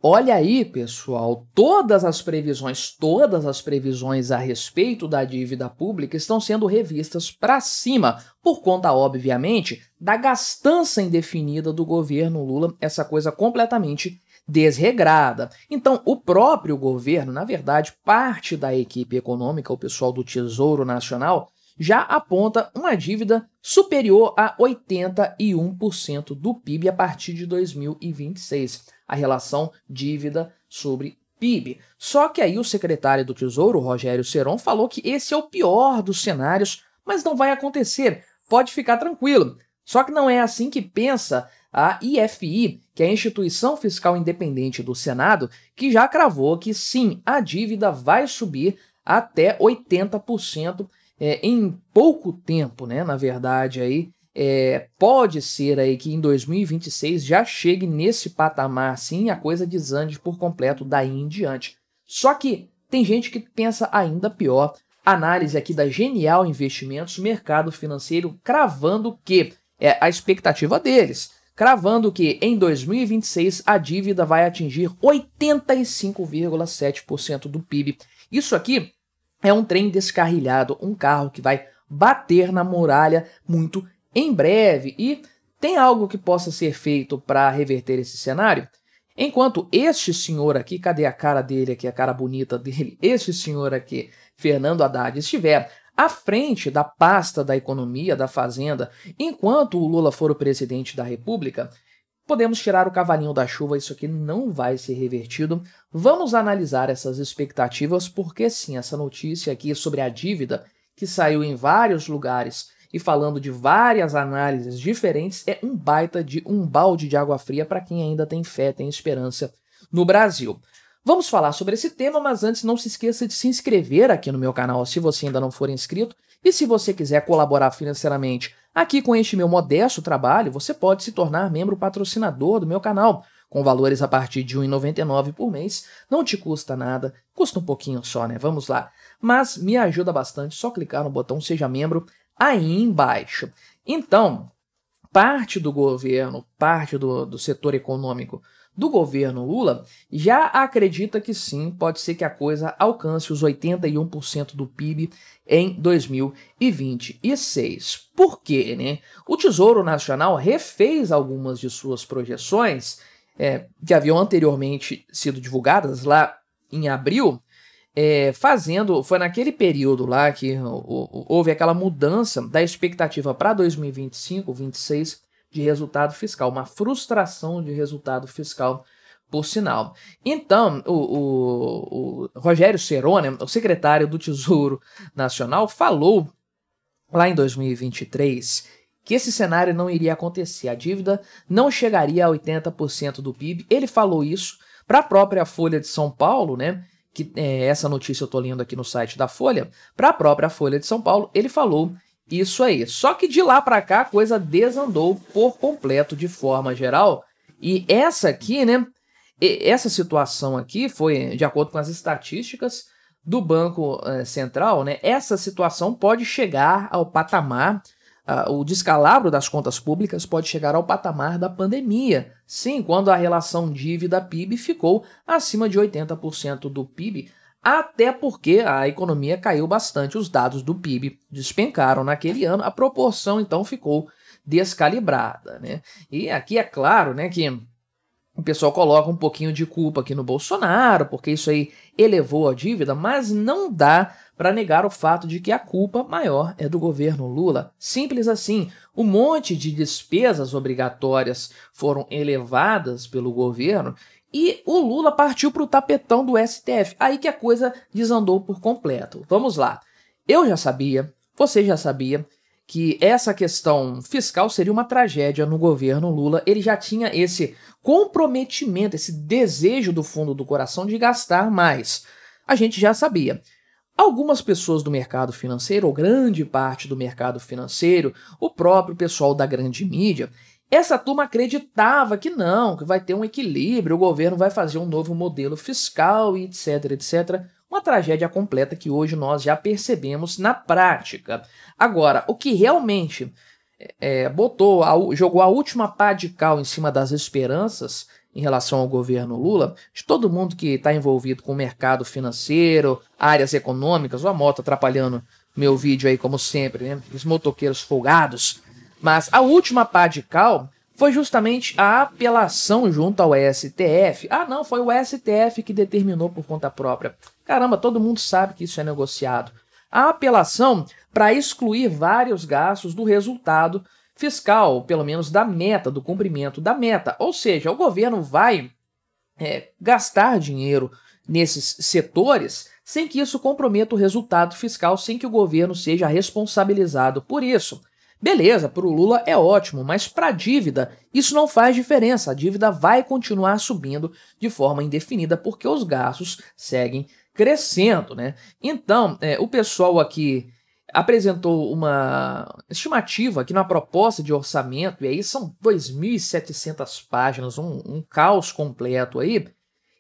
olha aí, pessoal, todas as previsões a respeito da dívida pública estão sendo revistas para cima, por conta, obviamente, da gastança indefinida do governo Lula, essa coisa completamente desregrada. Então, o próprio governo, na verdade, parte da equipe econômica, o pessoal do Tesouro Nacional, já aponta uma dívida superior a 81% do PIB a partir de 2026, a relação dívida sobre PIB. Só que aí o secretário do Tesouro, Rogério Ceron, falou que esse é o pior dos cenários, mas não vai acontecer, pode ficar tranquilo. Só que não é assim que pensa a IFI, que é a Instituição Fiscal Independente do Senado, que já cravou que sim, a dívida vai subir até 80%, em pouco tempo, né? Na verdade, aí, pode ser aí que em 2026 já chegue nesse patamar, sim, a coisa desande por completo daí em diante. Só que tem gente que pensa ainda pior. Análise aqui da Genial Investimentos, mercado financeiro, cravando que, a expectativa deles, cravando que em 2026 a dívida vai atingir 85,7% do PIB. Isso aqui é um trem descarrilhado, um carro que vai bater na muralha muito em breve. E tem algo que possa ser feito para reverter esse cenário? Enquanto este senhor aqui, cadê a cara dele aqui, a cara bonita dele? Este senhor aqui, Fernando Haddad, estiver à frente da pasta da economia, da fazenda, enquanto o Lula for o presidente da República, podemos tirar o cavalinho da chuva, isso aqui não vai ser revertido. Vamos analisar essas expectativas, porque sim, essa notícia aqui sobre a dívida, que saiu em vários lugares e falando de várias análises diferentes, é um baita de um balde de água fria para quem ainda tem fé, tem esperança no Brasil. Vamos falar sobre esse tema, mas antes não se esqueça de se inscrever aqui no meu canal se você ainda não for inscrito. E se você quiser colaborar financeiramente aqui com este meu modesto trabalho, você pode se tornar membro patrocinador do meu canal, com valores a partir de R$ 1,99 por mês. Não te custa nada, custa um pouquinho só, né? Vamos lá. Mas me ajuda bastante, só clicar no botão Seja Membro aí embaixo. Então, parte do governo, parte do setor econômico do governo Lula já acredita que sim, pode ser que a coisa alcance os 81% do PIB em 2026. Por quê, né? O Tesouro Nacional refez algumas de suas projeções, que haviam anteriormente sido divulgadas lá em abril, foi naquele período lá que houve aquela mudança da expectativa para 2025, 2026, de resultado fiscal, uma frustração de resultado fiscal, por sinal. Então, o Rogério Ceron, né, o secretário do Tesouro Nacional, falou lá em 2023 que esse cenário não iria acontecer, a dívida não chegaria a 80% do PIB. Ele falou isso para a própria Folha de São Paulo, né? Que essa notícia eu estou lendo aqui no site da Folha, para a própria Folha de São Paulo, ele falou isso aí. Só que de lá para cá a coisa desandou por completo de forma geral. E essa aqui, né? Essa situação aqui foi de acordo com as estatísticas do Banco Central, né? Essa situação pode chegar ao patamar, o descalabro das contas públicas pode chegar ao patamar da pandemia. Sim, quando a relação dívida-PIB ficou acima de 80% do PIB, até porque a economia caiu bastante, os dados do PIB despencaram naquele ano, a proporção então ficou descalibrada, né? E aqui é claro, né, que o pessoal coloca um pouquinho de culpa aqui no Bolsonaro, porque isso aí elevou a dívida, mas não dá para negar o fato de que a culpa maior é do governo Lula. Simples assim, um monte de despesas obrigatórias foram elevadas pelo governo e o Lula partiu para o tapetão do STF. Aí que a coisa desandou por completo. Vamos lá. Eu já sabia, você já sabia, que essa questão fiscal seria uma tragédia no governo Lula. Ele já tinha esse comprometimento, esse desejo do fundo do coração de gastar mais. A gente já sabia. Algumas pessoas do mercado financeiro, ou grande parte do mercado financeiro, o próprio pessoal da grande mídia, essa turma acreditava que não, que vai ter um equilíbrio, o governo vai fazer um novo modelo fiscal e etc, etc. Uma tragédia completa que hoje nós já percebemos na prática. Agora, o que realmente jogou a última pá de cal em cima das esperanças em relação ao governo Lula, de todo mundo que está envolvido com o mercado financeiro, áreas econômicas, ó a moto atrapalhando meu vídeo aí como sempre, né? Os motoqueiros folgados. Mas a última pá de cal foi justamente a apelação junto ao STF. Ah, não, foi o STF que determinou por conta própria. Caramba, todo mundo sabe que isso é negociado. A apelação para excluir vários gastos do resultado fiscal, pelo menos da meta, do cumprimento da meta. Ou seja, o governo vai gastar dinheiro nesses setores sem que isso comprometa o resultado fiscal, sem que o governo seja responsabilizado por isso. Beleza, para o Lula é ótimo, mas para a dívida isso não faz diferença. A dívida vai continuar subindo de forma indefinida porque os gastos seguem crescendo, né? Então, o pessoal aqui apresentou uma estimativa aqui na proposta de orçamento, e aí são 2.700 páginas, um caos completo aí.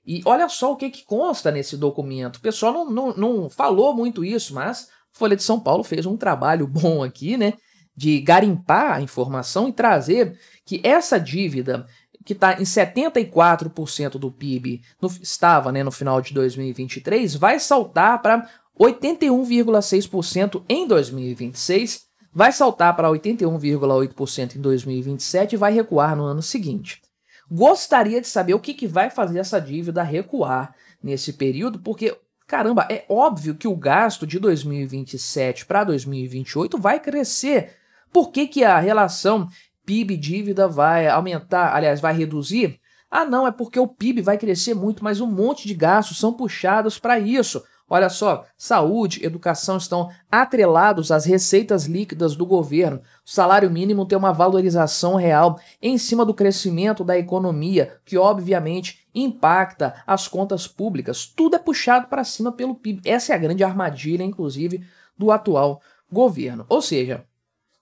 E olha só o que consta nesse documento. O pessoal não falou muito isso, mas a Folha de São Paulo fez um trabalho bom aqui, né? De garimpar a informação e trazer que essa dívida, que está em 74% do PIB, estava, né, no final de 2023, vai saltar para 81,6% em 2026, vai saltar para 81,8% em 2027 e vai recuar no ano seguinte. Gostaria de saber o que vai fazer essa dívida recuar nesse período, porque, caramba, é óbvio que o gasto de 2027 para 2028 vai crescer. Por que a relação PIB-dívida vai aumentar, aliás, vai reduzir? Ah, não, é porque o PIB vai crescer muito, mas um monte de gastos são puxados para isso. Olha só, saúde, educação estão atrelados às receitas líquidas do governo. O salário mínimo tem uma valorização real em cima do crescimento da economia, que obviamente impacta as contas públicas. Tudo é puxado para cima pelo PIB. Essa é a grande armadilha, inclusive, do atual governo. Ou seja,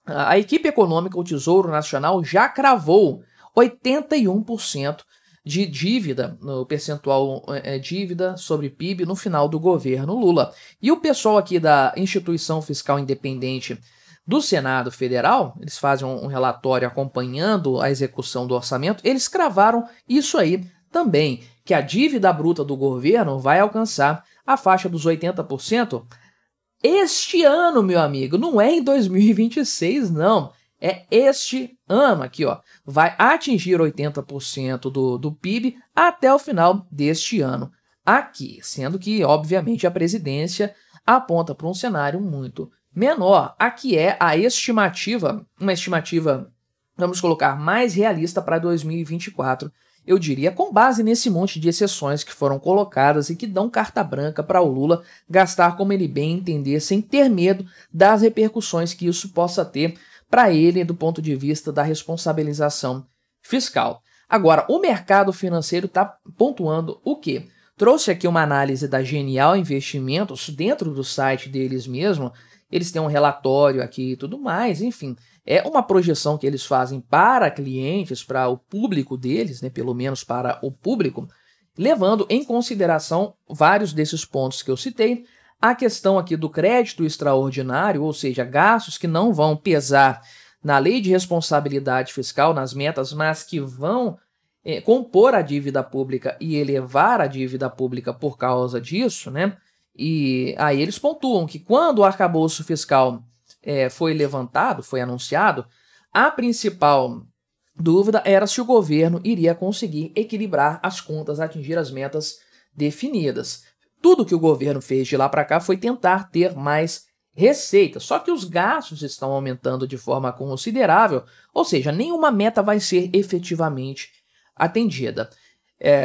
a equipe econômica, o Tesouro Nacional, já cravou 81% de dívida, no percentual dívida sobre PIB no final do governo Lula. E o pessoal aqui da Instituição Fiscal Independente do Senado Federal, eles fazem um relatório acompanhando a execução do orçamento, eles cravaram isso aí também, que a dívida bruta do governo vai alcançar a faixa dos 80%. Este ano, meu amigo, não é em 2026, não. É este ano aqui, ó. Vai atingir 80% do PIB até o final deste ano aqui. Sendo que, obviamente, a presidência aponta para um cenário muito menor. Aqui é a estimativa, uma estimativa, vamos colocar, mais realista para 2024. Eu diria, com base nesse monte de exceções que foram colocadas e que dão carta branca para o Lula gastar como ele bem entender, sem ter medo das repercussões que isso possa ter para ele do ponto de vista da responsabilização fiscal. Agora, o mercado financeiro está pontuando o quê? Trouxe aqui uma análise da Genial Investimentos dentro do site deles mesmo. Eles têm um relatório aqui e tudo mais, enfim. É uma projeção que eles fazem para clientes, para o público deles, né, pelo menos para o público, levando em consideração vários desses pontos que eu citei. A questão aqui do crédito extraordinário, ou seja, gastos que não vão pesar na lei de responsabilidade fiscal, nas metas, mas que vão compor a dívida pública e elevar a dívida pública por causa disso, né? E aí eles pontuam que quando o arcabouço fiscal foi levantado, foi anunciado, a principal dúvida era se o governo iria conseguir equilibrar as contas, atingir as metas definidas. Tudo que o governo fez de lá para cá foi tentar ter mais receita, só que os gastos estão aumentando de forma considerável, ou seja, nenhuma meta vai ser efetivamente atendida.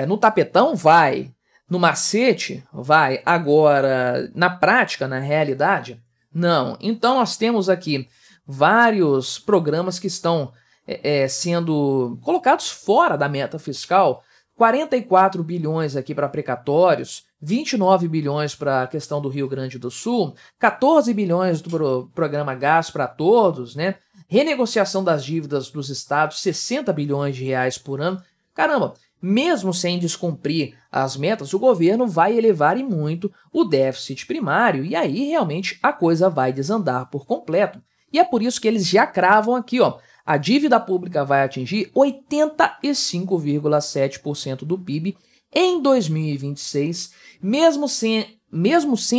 No tapetão vai, no macete vai, agora na prática, na realidade, não. Então nós temos aqui vários programas que estão sendo colocados fora da meta fiscal, 44 bilhões aqui para precatórios, 29 bilhões para a questão do Rio Grande do Sul, 14 bilhões do programa Gás para Todos, né? Renegociação das dívidas dos estados, 60 bilhões de reais por ano. Caramba, mesmo sem descumprir as metas, o governo vai elevar e muito o déficit primário e aí realmente a coisa vai desandar por completo. E é por isso que eles já cravam aqui, ó, a dívida pública vai atingir 85,7% do PIB em 2026, mesmo sem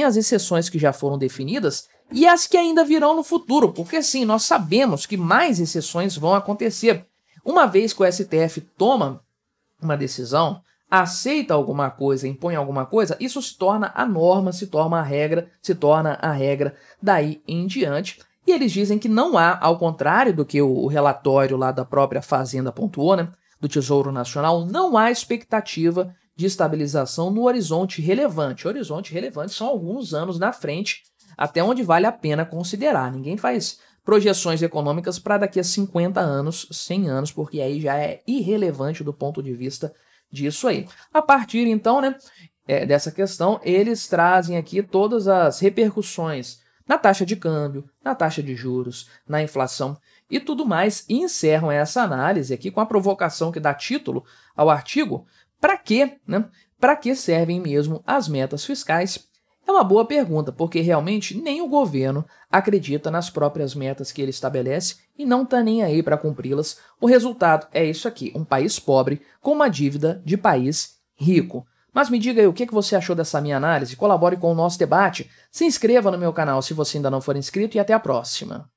as exceções que já foram definidas e as que ainda virão no futuro, porque sim, nós sabemos que mais exceções vão acontecer. Uma vez que o STF toma uma decisão, aceita alguma coisa, impõe alguma coisa, isso se torna a norma, se torna a regra daí em diante. E eles dizem que não há, ao contrário do que o relatório lá da própria Fazenda pontuou, né, do Tesouro Nacional, não há expectativa de estabilização no horizonte relevante. O horizonte relevante são alguns anos na frente, até onde vale a pena considerar. Ninguém faz projeções econômicas para daqui a 50 anos, 100 anos, porque aí já é irrelevante do ponto de vista disso aí. A partir, então, né, dessa questão, eles trazem aqui todas as repercussões na taxa de câmbio, na taxa de juros, na inflação e tudo mais, e encerram essa análise aqui com a provocação que dá título ao artigo: para quê, né? Para que servem mesmo as metas fiscais? É uma boa pergunta, porque realmente nem o governo acredita nas próprias metas que ele estabelece e não está nem aí para cumpri-las. O resultado é isso aqui, um país pobre com uma dívida de país rico. Mas me diga aí o que você achou dessa minha análise, colabore com o nosso debate, se inscreva no meu canal se você ainda não for inscrito e até a próxima.